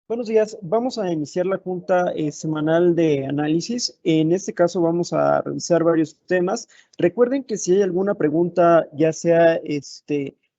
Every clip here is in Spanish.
Buenos días, vamos a iniciar la junta semanal de análisis. En este caso vamos a revisar varios temas. Recuerden que si hay alguna pregunta, ya sea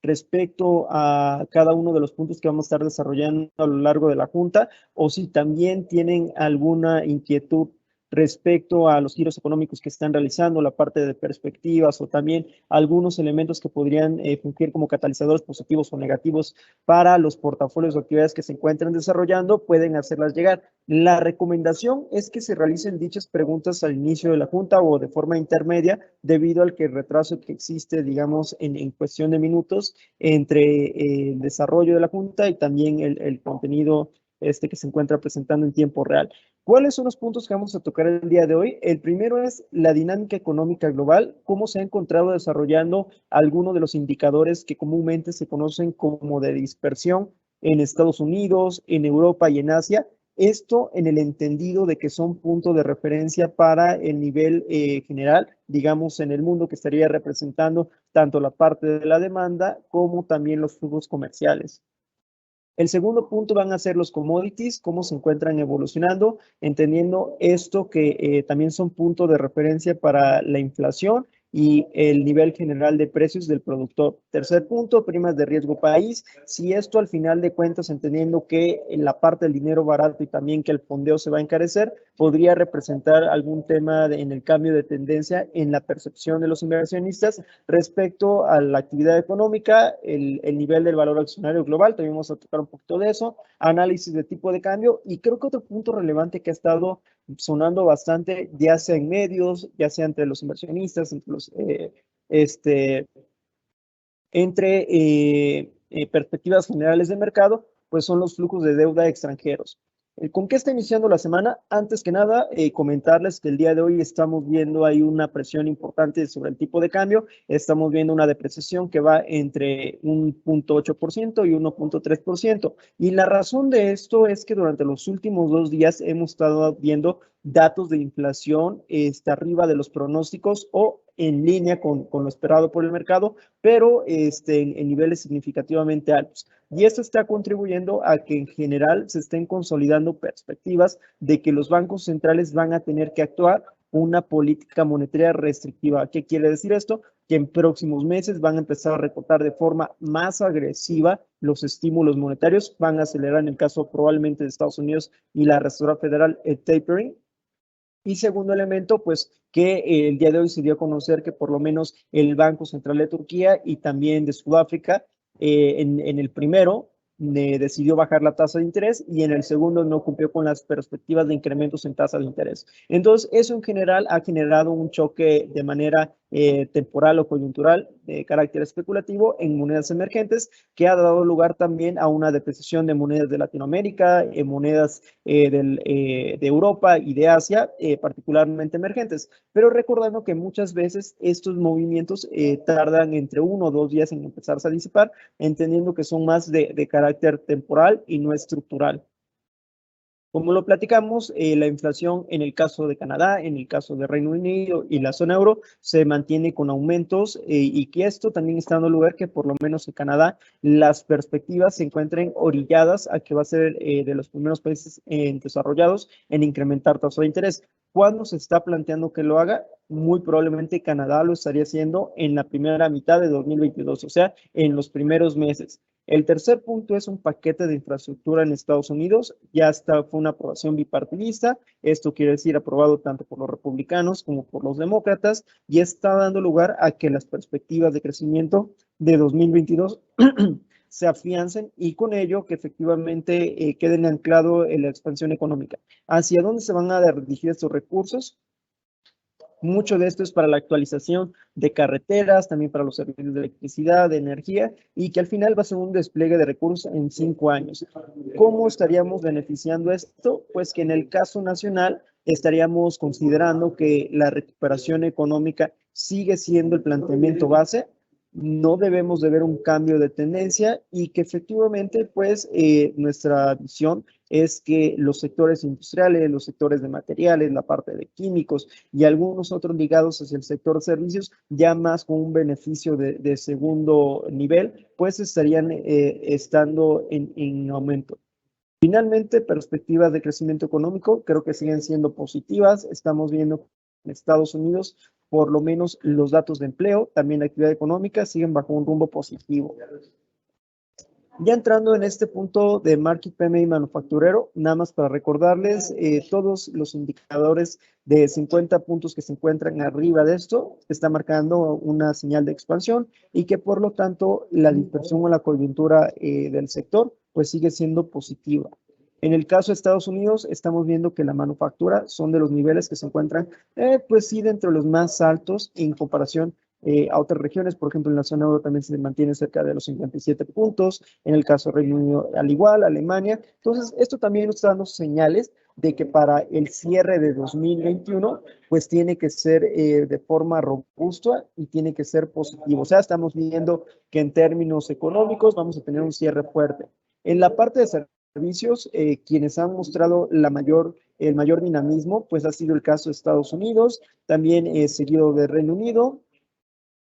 respecto a cada uno de los puntos que vamos a estar desarrollando a lo largo de la junta, o si también tienen alguna inquietud respecto a los giros económicos que están realizando, la parte de perspectivas o también algunos elementos que podrían fungir como catalizadores positivos o negativos para los portafolios o actividades que se encuentran desarrollando, pueden hacerlas llegar. La recomendación es que se realicen dichas preguntas al inicio de la junta o de forma intermedia, debido al que el retraso que existe, digamos, en cuestión de minutos entre el desarrollo de la junta y también el contenido que se encuentra presentando en tiempo real. ¿Cuáles son los puntos que vamos a tocar el día de hoy? El primero es la dinámica económica global, cómo se ha encontrado desarrollando algunos de los indicadores que comúnmente se conocen como de dispersión en Estados Unidos, en Europa y en Asia. Esto en el entendido de que son puntos de referencia para el nivel general, digamos, en el mundo, que estaría representando tanto la parte de la demanda como también los flujos comerciales. El segundo punto van a ser los commodities, cómo se encuentran evolucionando, entendiendo esto que también son puntos de referencia para la inflación y el nivel general de precios del productor. Tercer punto, primas de riesgo país. Si esto al final de cuentas, entendiendo que en la parte del dinero barato y también que el fondeo se va a encarecer, podría representar algún tema en el cambio de tendencia en la percepción de los inversionistas respecto a la actividad económica, el nivel del valor accionario global. También vamos a tocar un poquito de eso, análisis de tipo de cambio, y creo que otro punto relevante que ha estado sonando bastante, ya sea en medios, ya sea entre los inversionistas, este, entre perspectivas generales de mercado, pues son los flujos de deuda extranjeros. ¿Con qué está iniciando la semana? Antes que nada, comentarles que el día de hoy estamos viendo ahí una presión importante sobre el tipo de cambio. Estamos viendo una depreciación que va entre un 0.8% y 1.3%. Y la razón de esto es que durante los últimos 2 días hemos estado viendo datos de inflación arriba de los pronósticos o en línea con lo esperado por el mercado, pero en niveles significativamente altos. Y esto está contribuyendo a que en general se estén consolidando perspectivas de que los bancos centrales van a tener que actuar una política monetaria restrictiva. ¿Qué quiere decir esto? Que en próximos meses van a empezar a recortar de forma más agresiva los estímulos monetarios, van a acelerar en el caso probablemente de Estados Unidos y la Reserva Federal el tapering. Y segundo elemento, pues que el día de hoy se dio a conocer que por lo menos el Banco Central de Turquía y también de Sudáfrica, en el primero decidió bajar la tasa de interés y en el segundo no cumplió con las perspectivas de incrementos en tasa de interés. Entonces, eso en general ha generado un choque de manera temporal o coyuntural de carácter especulativo en monedas emergentes, que ha dado lugar también a una depreciación de monedas de Latinoamérica, monedas de Europa y de Asia, particularmente emergentes. Pero recordando que muchas veces estos movimientos tardan entre 1 o 2 días en empezarse a disipar, entendiendo que son más de carácter temporal y no estructural. Como lo platicamos, la inflación en el caso de Canadá, en el caso de Reino Unido y la zona euro se mantiene con aumentos, y que esto también está dando lugar que por lo menos en Canadá las perspectivas se encuentren orilladas a que va a ser de los primeros países desarrollados en incrementar tasa de interés. ¿Cuándo se está planteando que lo haga? Muy probablemente Canadá lo estaría haciendo en la primera mitad de 2022, o sea, en los primeros meses. El tercer punto es un paquete de infraestructura en Estados Unidos. Ya fue una aprobación bipartidista. Esto quiere decir aprobado tanto por los republicanos como por los demócratas, y está dando lugar a que las perspectivas de crecimiento de 2022 se afiancen, y con ello que efectivamente queden anclado en la expansión económica. ¿Hacia dónde se van a dirigir estos recursos? Mucho de esto es para la actualización de carreteras, también para los servicios de electricidad, de energía, y que al final va a ser un despliegue de recursos en 5 años. ¿Cómo estaríamos beneficiando esto? Pues que en el caso nacional estaríamos considerando que la recuperación económica sigue siendo el planteamiento base. No debemos de ver un cambio de tendencia, y que efectivamente pues nuestra visión es que los sectores industriales, los sectores de materiales, la parte de químicos y algunos otros ligados hacia el sector servicios, ya más con un beneficio de segundo nivel, pues estarían estando en aumento. Finalmente, perspectivas de crecimiento económico creo que siguen siendo positivas. Estamos viendo en Estados Unidos, por lo menos los datos de empleo, también la actividad económica, siguen bajo un rumbo positivo. Ya entrando en este punto de market PMI manufacturero, nada más para recordarles, todos los indicadores de 50 puntos que se encuentran arriba de esto está marcando una señal de expansión y que por lo tanto la dispersión o la coyuntura del sector pues sigue siendo positiva. En el caso de Estados Unidos, estamos viendo que la manufactura son de los niveles que se encuentran, pues sí, dentro de los más altos en comparación a otras regiones. Por ejemplo, en la zona euro también se mantiene cerca de los 57 puntos, en el caso de Reino Unido al igual, Alemania. Entonces, esto también nos está dando señales de que para el cierre de 2021, pues tiene que ser de forma robusta y tiene que ser positivo. O sea, estamos viendo que en términos económicos vamos a tener un cierre fuerte. En la parte de servicios, quienes han mostrado el mayor dinamismo, pues ha sido el caso de Estados Unidos, también seguido de Reino Unido,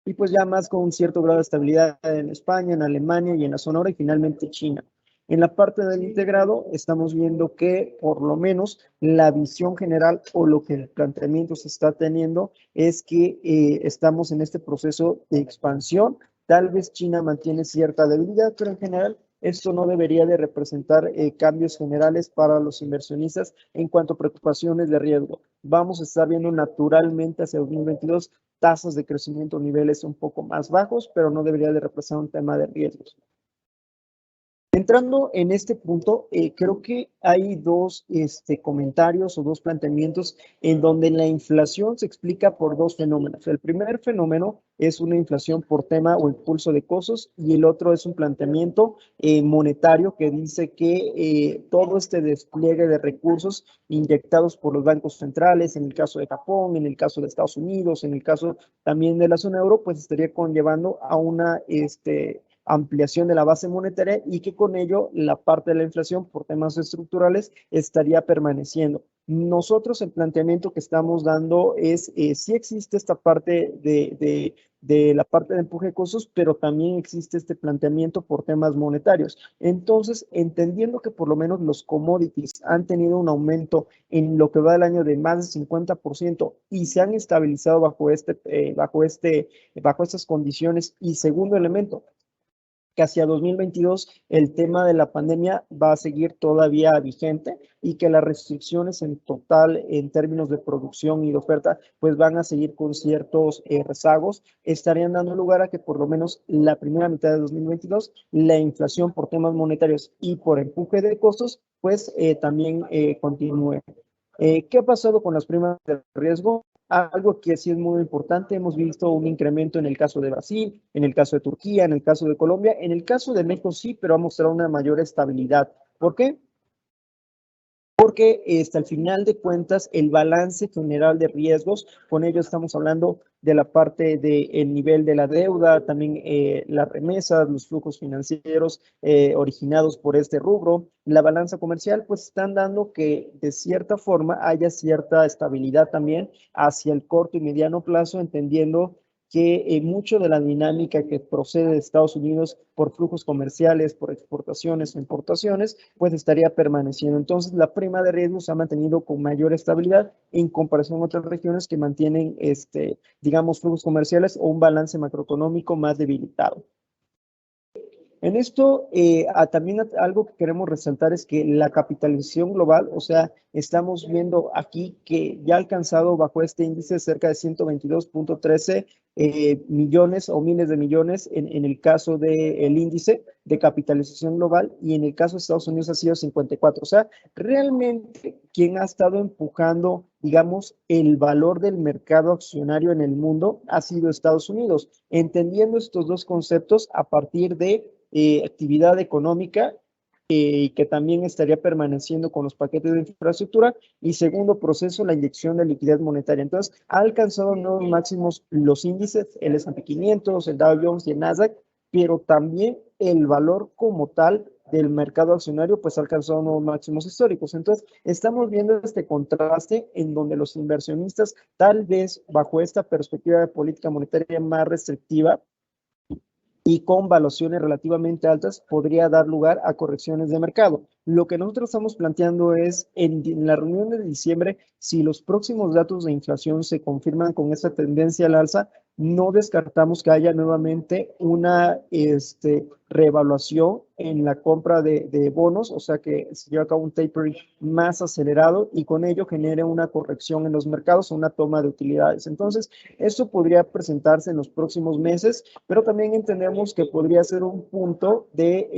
y pues ya más con un cierto grado de estabilidad en España, en Alemania y en la zona euro y finalmente China. En la parte del integrado estamos viendo que por lo menos la visión general o lo que el planteamiento se está teniendo es que estamos en este proceso de expansión. Tal vez China mantiene cierta debilidad, pero en general esto no debería de representar cambios generales para los inversionistas en cuanto a preocupaciones de riesgo. Vamos a estar viendo naturalmente hacia 2022 tasas de crecimiento a niveles un poco más bajos, pero no debería de representar un tema de riesgos. Entrando en este punto, creo que hay dos comentarios o dos planteamientos en donde la inflación se explica por dos fenómenos. El primer fenómeno es una inflación por tema o impulso de costos y el otro es un planteamiento monetario que dice que todo este despliegue de recursos inyectados por los bancos centrales, en el caso de Japón, en el caso de Estados Unidos, en el caso también de la zona euro, pues estaría conllevando a una ampliación de la base monetaria y que con ello la parte de la inflación por temas estructurales estaría permaneciendo. Nosotros el planteamiento que estamos dando es, sí existe esta parte de la parte de empuje de costos, pero también existe este planteamiento por temas monetarios. Entonces, entendiendo que por lo menos los commodities han tenido un aumento en lo que va del año de más de 50% y se han estabilizado bajo estas condiciones. Y segundo elemento, que hacia 2022 el tema de la pandemia va a seguir todavía vigente y que las restricciones en total en términos de producción y de oferta pues van a seguir con ciertos rezagos, estarían dando lugar a que por lo menos la primera mitad de 2022 la inflación por temas monetarios y por empuje de costos pues también continúe. ¿Qué ha pasado con las primas de riesgo? Algo que sí es muy importante, hemos visto un incremento en el caso de Brasil, en el caso de Turquía, en el caso de Colombia, en el caso de México sí, pero ha mostrado una mayor estabilidad. ¿Por qué? Porque al final de cuentas el balance general de riesgos, con ello estamos hablando de la parte del nivel de la deuda, también las remesas, los flujos financieros originados por este rubro, la balanza comercial, pues están dando que de cierta forma haya cierta estabilidad también hacia el corto y mediano plazo, entendiendo que mucho de la dinámica que procede de Estados Unidos por flujos comerciales, por exportaciones o importaciones, pues estaría permaneciendo. Entonces, la prima de riesgo se ha mantenido con mayor estabilidad en comparación a otras regiones que mantienen, digamos, flujos comerciales o un balance macroeconómico más debilitado. En esto, también algo que queremos resaltar es que la capitalización global, o sea, estamos viendo aquí que ya ha alcanzado bajo este índice cerca de 122.13 millones o miles de millones en el caso del índice de capitalización global y en el caso de Estados Unidos ha sido 54. O sea, realmente quien ha estado empujando, digamos, el valor del mercado accionario en el mundo ha sido Estados Unidos. Entendiendo estos dos conceptos a partir de actividad económica que también estaría permaneciendo con los paquetes de infraestructura y segundo proceso, la inyección de liquidez monetaria. Entonces, ha alcanzado nuevos máximos los índices, el S&P 500, el Dow Jones y el Nasdaq, pero también el valor como tal del mercado accionario pues ha alcanzado nuevos máximos históricos. Entonces, estamos viendo este contraste en donde los inversionistas tal vez bajo esta perspectiva de política monetaria más restrictiva y con valuaciones relativamente altas podría dar lugar a correcciones de mercado. Lo que nosotros estamos planteando es en la reunión de diciembre, si los próximos datos de inflación se confirman con esta tendencia al alza, no descartamos que haya nuevamente una reevaluación en la compra de bonos, o sea que se lleva a cabo un tapering más acelerado y con ello genere una corrección en los mercados o una toma de utilidades. Entonces, esto podría presentarse en los próximos meses, pero también entendemos que podría ser un punto de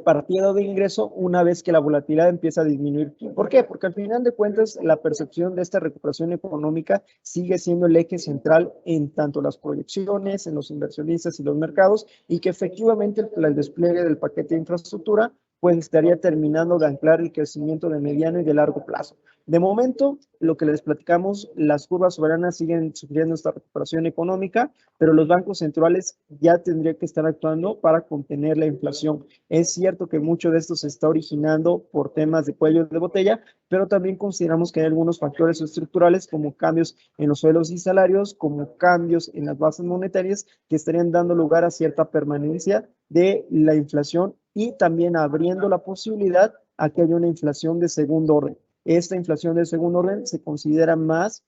partida de ingreso una vez que la volatilidad empieza a disminuir. ¿Por qué? Porque al final de cuentas la percepción de esta recuperación económica sigue siendo el eje central en tanto las proyecciones, en los inversionistas y los mercados, y que efectivamente el despliegue del paquete de infraestructura pues estaría terminando de anclar el crecimiento de mediano y de largo plazo. De momento, lo que les platicamos, las curvas soberanas siguen sufriendo esta recuperación económica, pero los bancos centrales ya tendrían que estar actuando para contener la inflación. Es cierto que mucho de esto se está originando por temas de cuello de botella, pero también consideramos que hay algunos factores estructurales como cambios en los sueldos y salarios, como cambios en las bases monetarias que estarían dando lugar a cierta permanencia de la inflación y también abriendo la posibilidad a que haya una inflación de segundo orden. Esta inflación de segundo orden se considera más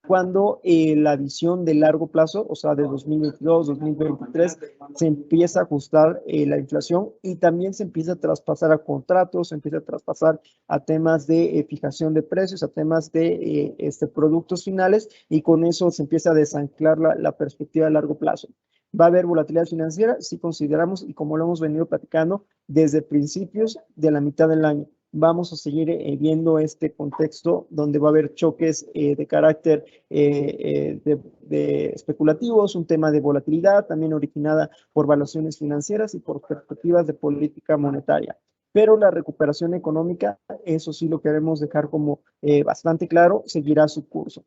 cuando la visión de largo plazo, o sea, de 2022, 2023, se empieza a ajustar la inflación y también se empieza a traspasar a contratos, se empieza a traspasar a temas de fijación de precios, a temas de productos finales, y con eso se empieza a desanclar la perspectiva de largo plazo. ¿Va a haber volatilidad financiera? Sí, consideramos, y como lo hemos venido platicando, desde principios de la mitad del año. Vamos a seguir viendo este contexto donde va a haber choques de carácter de especulativos, un tema de volatilidad también originada por valuaciones financieras y por perspectivas de política monetaria. Pero la recuperación económica, eso sí lo queremos dejar como bastante claro, seguirá su curso.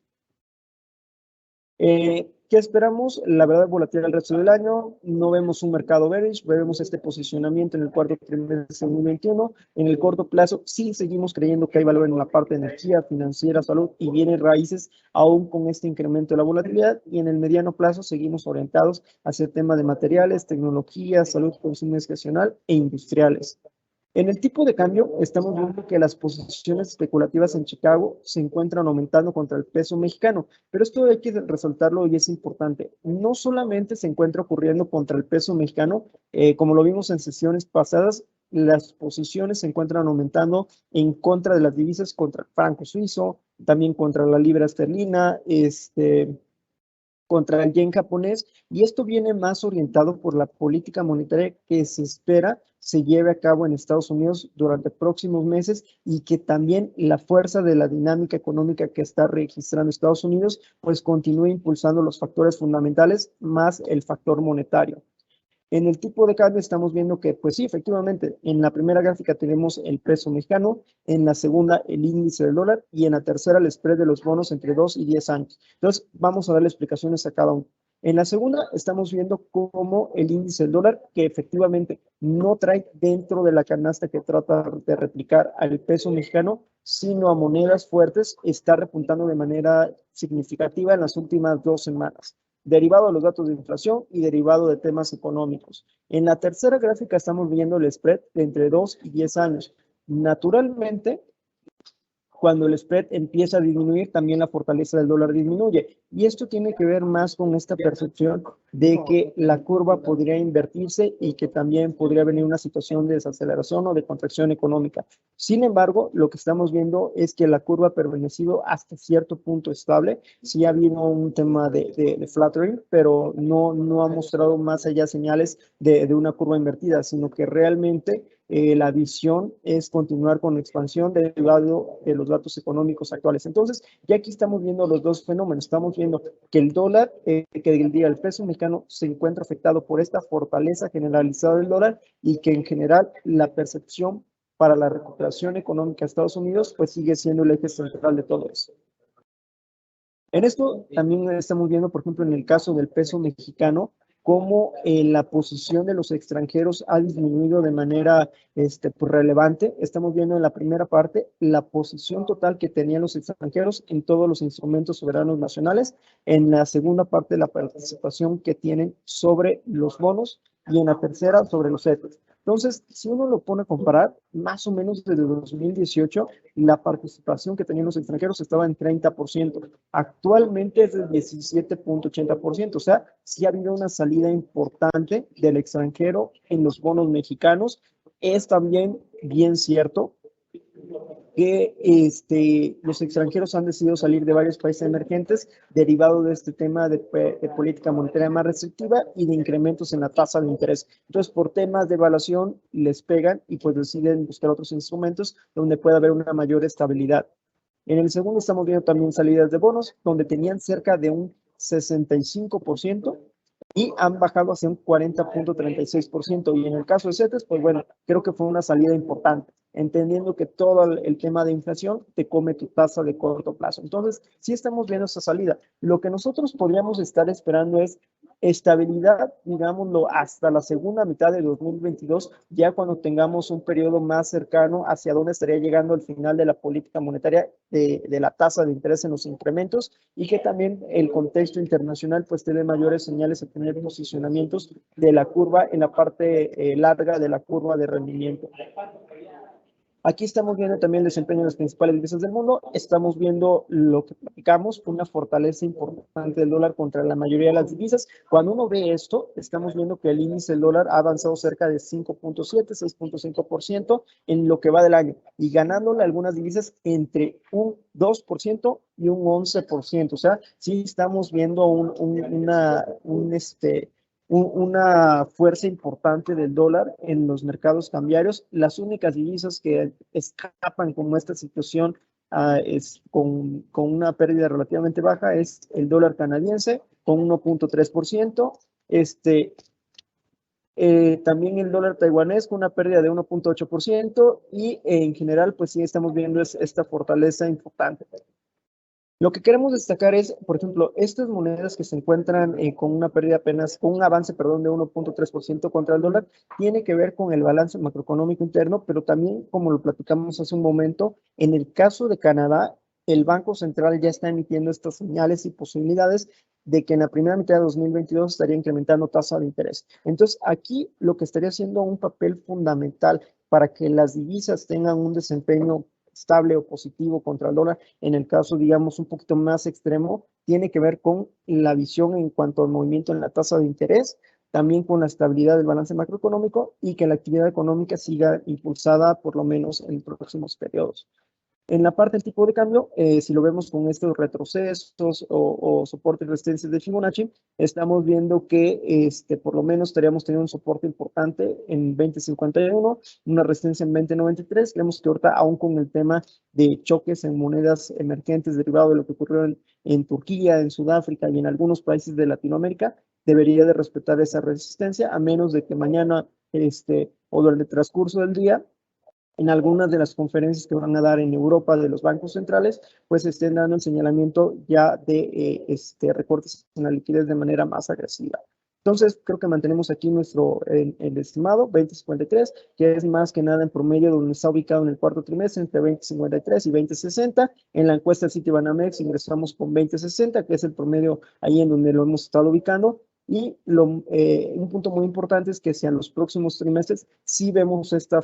¿Qué esperamos? La verdad, volatilidad el resto del año. No vemos un mercado bearish, vemos este posicionamiento en el cuarto trimestre de 2021. En el corto plazo, sí seguimos creyendo que hay valor en la parte de energía, financiera, salud y bienes raíces, aún con este incremento de la volatilidad. Y en el mediano plazo, seguimos orientados hacia el tema de materiales, tecnología, salud, consumo discrecional e industriales. En el tipo de cambio, estamos viendo que las posiciones especulativas en Chicago se encuentran aumentando contra el peso mexicano, pero esto hay que resaltarlo y es importante. No solamente se encuentra ocurriendo contra el peso mexicano, como lo vimos en sesiones pasadas, las posiciones se encuentran aumentando en contra de las divisas, contra el franco suizo, también contra la libra esterlina, contra el yen japonés, y esto viene más orientado por la política monetaria que se espera se lleve a cabo en Estados Unidos durante próximos meses, y que también la fuerza de la dinámica económica que está registrando Estados Unidos pues continúe impulsando los factores fundamentales más el factor monetario. En el tipo de cambio estamos viendo que, pues sí, efectivamente, en la primera gráfica tenemos el peso mexicano, en la segunda el índice del dólar y en la tercera el spread de los bonos entre 2 y 10 años. Entonces, vamos a darle explicaciones a cada uno. En la segunda estamos viendo cómo el índice del dólar, que efectivamente no trae dentro de la canasta que trata de replicar al peso mexicano, sino a monedas fuertes, está repuntando de manera significativa en las últimas 2 semanas, derivado de los datos de inflación y derivado de temas económicos. En la tercera gráfica estamos viendo el spread de entre 2 y 10 años. Naturalmente, cuando el spread empieza a disminuir, también la fortaleza del dólar disminuye. Y esto tiene que ver más con esta percepción de que la curva podría invertirse y que también podría venir una situación de desaceleración o de contracción económica. Sin embargo, lo que estamos viendo es que la curva ha permanecido hasta cierto punto estable. Sí ha habido un tema de flattering, pero no ha mostrado más allá señales de una curva invertida, sino que realmente la visión es continuar con la expansión derivado de los datos económicos actuales. Entonces, ya aquí estamos viendo los dos fenómenos. Estamos viendo que el dólar, que el peso mexicano se encuentra afectado por esta fortaleza generalizada del dólar, y que en general la percepción para la recuperación económica de Estados Unidos pues sigue siendo el eje central de todo eso. En esto también estamos viendo, por ejemplo, en el caso del peso mexicano, cómo la posición de los extranjeros ha disminuido de manera pues relevante. Estamos viendo en la primera parte la posición total que tenían los extranjeros en todos los instrumentos soberanos nacionales. En la segunda parte, la participación que tienen sobre los bonos, y en la tercera sobre los CETES. Entonces, si uno lo pone a comparar, más o menos desde 2018, la participación que tenían los extranjeros estaba en 30%. Actualmente es de 17.80%. O sea, sí ha habido una salida importante del extranjero en los bonos mexicanos. Es también bien cierto que los extranjeros han decidido salir de varios países emergentes derivado de este tema de política monetaria más restrictiva y de incrementos en la tasa de interés. Entonces, por temas de evaluación, les pegan y pues deciden buscar otros instrumentos donde pueda haber una mayor estabilidad. En el segundo estamos viendo también salidas de bonos, donde tenían cerca de un 65% y han bajado hacia un 40.36%. Y en el caso de CETES, pues bueno, creo que fue una salida importante, entendiendo que todo el tema de inflación te come tu tasa de corto plazo. Entonces, sí estamos viendo esa salida. Lo que nosotros podríamos estar esperando es estabilidad, digámoslo, hasta la segunda mitad de 2022, ya cuando tengamos un periodo más cercano hacia dónde estaría llegando el final de la política monetaria, de la tasa de interés en los incrementos, y que también el contexto internacional pues te dé mayores señales a tener posicionamientos de la curva en la parte larga de la curva de rendimiento. Aquí estamos viendo también el desempeño de las principales divisas del mundo. Estamos viendo lo que platicamos, una fortaleza importante del dólar contra la mayoría de las divisas. Cuando uno ve esto, estamos viendo que el índice del dólar ha avanzado cerca de 5.7, 6.5% en lo que va del año y ganándole algunas divisas entre un 2% y un 11%. O sea, sí estamos viendo una fuerza importante del dólar en los mercados cambiarios. Las únicas divisas que escapan como esta situación es con una pérdida relativamente baja es el dólar canadiense con 1.3%. También el dólar taiwanés con una pérdida de 1.8% y en general pues sí estamos viendo esta fortaleza importante. Lo que queremos destacar es, por ejemplo, estas monedas que se encuentran con una pérdida apenas, con un avance, perdón, de 1.3% contra el dólar, tiene que ver con el balance macroeconómico interno, pero también, como lo platicamos hace un momento, en el caso de Canadá, el Banco Central ya está emitiendo estas señales y posibilidades de que en la primera mitad de 2022 estaría incrementando tasa de interés. Entonces, aquí lo que estaría haciendo un papel fundamental para que las divisas tengan un desempeño estable o positivo contra el dólar, en el caso, digamos, un poquito más extremo, tiene que ver con la visión en cuanto al movimiento en la tasa de interés, también con la estabilidad del balance macroeconómico y que la actividad económica siga impulsada por lo menos en próximos periodos. En la parte del tipo de cambio, si lo vemos con estos retrocesos o soportes y resistencias de Fibonacci, estamos viendo que por lo menos estaríamos teniendo un soporte importante en 20.51, una resistencia en 20.93. Creemos que ahorita, aún con el tema de choques en monedas emergentes derivado de lo que ocurrió en Turquía, en Sudáfrica y en algunos países de Latinoamérica, debería de respetar esa resistencia, a menos de que mañana o durante el transcurso del día en algunas de las conferencias que van a dar en Europa de los bancos centrales, pues estén dando el señalamiento ya de recortes en la liquidez de manera más agresiva. Entonces, creo que mantenemos aquí el estimado 20.53, que es más que nada en promedio donde está ubicado en el cuarto trimestre, entre 20.53 y 20.60. En la encuesta Citibanamex ingresamos con 20.60, que es el promedio ahí en donde lo hemos estado ubicando. Y un punto muy importante es que si en los próximos trimestres sí vemos este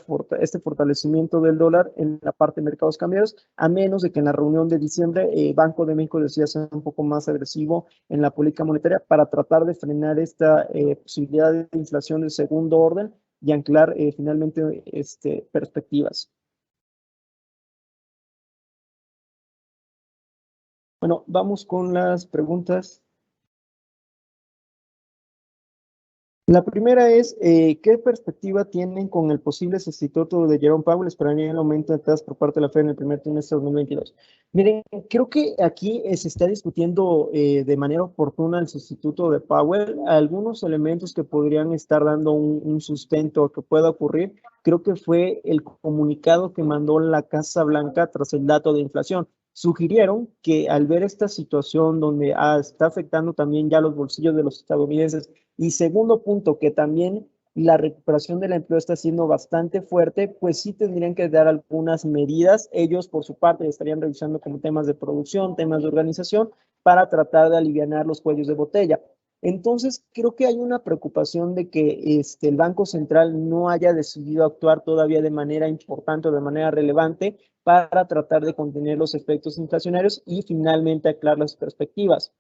fortalecimiento del dólar en la parte de mercados cambiarios, a menos de que en la reunión de diciembre Banco de México decida ser un poco más agresivo en la política monetaria para tratar de frenar esta posibilidad de inflación de segundo orden y anclar finalmente perspectivas. Bueno, vamos con las preguntas. La primera es, ¿qué perspectiva tienen con el posible sustituto de Jerome Powell? ¿Esperarían el aumento de tasas por parte de la Fed en el primer trimestre de 2022? Miren, creo que aquí se está discutiendo de manera oportuna el sustituto de Powell. Algunos elementos que podrían estar dando un sustento a que pueda ocurrir, creo que fue el comunicado que mandó la Casa Blanca tras el dato de inflación. Sugirieron que al ver esta situación donde está afectando también ya los bolsillos de los estadounidenses, y segundo punto, que también la recuperación del empleo está siendo bastante fuerte, pues sí tendrían que dar algunas medidas. Ellos, por su parte, estarían revisando como temas de producción, temas de organización, para tratar de aliviar los cuellos de botella. Entonces, creo que hay una preocupación de que el Banco Central no haya decidido actuar todavía de manera importante o de manera relevante para tratar de contener los efectos inflacionarios y finalmente aclarar las perspectivas.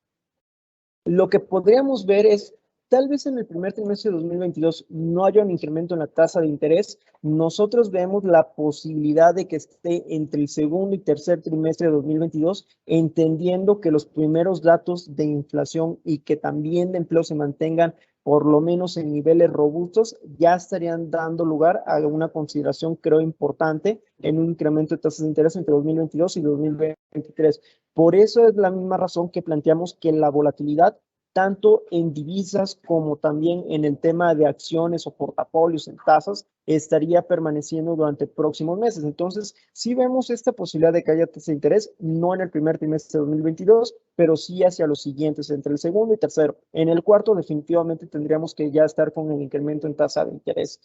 Lo que podríamos ver es, tal vez en el primer trimestre de 2022 no haya un incremento en la tasa de interés. Nosotros vemos la posibilidad de que esté entre el segundo y tercer trimestre de 2022, entendiendo que los primeros datos de inflación y que también de empleo se mantengan por lo menos en niveles robustos, ya estarían dando lugar a una consideración, creo, importante en un incremento de tasas de interés entre 2022 y 2023. Por eso es la misma razón que planteamos que la volatilidad, tanto en divisas como también en el tema de acciones o portafolios en tasas, estaría permaneciendo durante próximos meses. Entonces, sí vemos esta posibilidad de que haya tasa de interés, no en el primer trimestre de 2022, pero sí hacia los siguientes, entre el segundo y tercero. En el cuarto, definitivamente tendríamos que ya estar con el incremento en tasa de interés.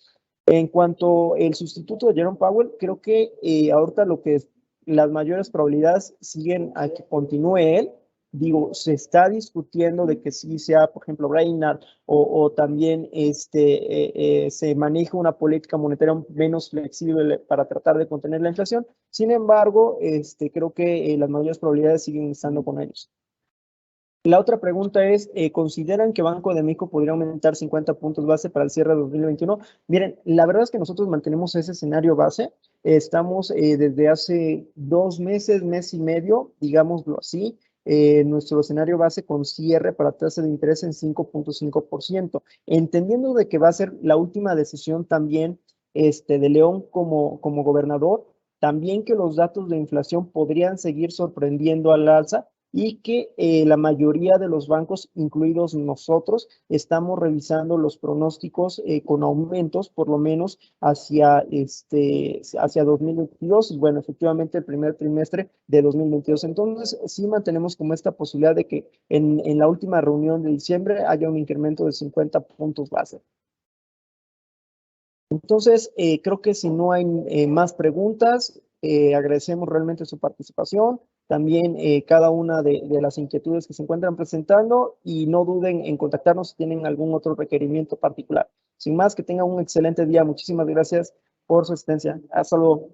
En cuanto al sustituto de Jerome Powell, creo que ahorita lo que es las mayores probabilidades siguen a que continúe él. Digo, se está discutiendo de que sí sea, por ejemplo, Brainard o también se maneja una política monetaria menos flexible para tratar de contener la inflación. Sin embargo, creo que las mayores probabilidades siguen estando con ellos. La otra pregunta es, ¿consideran que Banco de México podría aumentar 50 puntos base para el cierre de 2021? Miren, la verdad es que nosotros mantenemos ese escenario base. Estamos desde hace 2 meses, mes y medio, digámoslo así, nuestro escenario base con cierre para tasa de interés en 5.5%, entendiendo de que va a ser la última decisión también de León como gobernador, también que los datos de inflación podrían seguir sorprendiendo al alza y que la mayoría de los bancos, incluidos nosotros, estamos revisando los pronósticos con aumentos, por lo menos hacia 2022 y bueno, efectivamente el primer trimestre de 2022. Entonces, sí mantenemos como esta posibilidad de que en la última reunión de diciembre haya un incremento de 50 puntos base. Entonces, creo que si no hay más preguntas, agradecemos realmente su participación, también cada una de las inquietudes que se encuentran presentando y no duden en contactarnos si tienen algún otro requerimiento particular. Sin más, que tengan un excelente día. Muchísimas gracias por su asistencia. Hasta luego.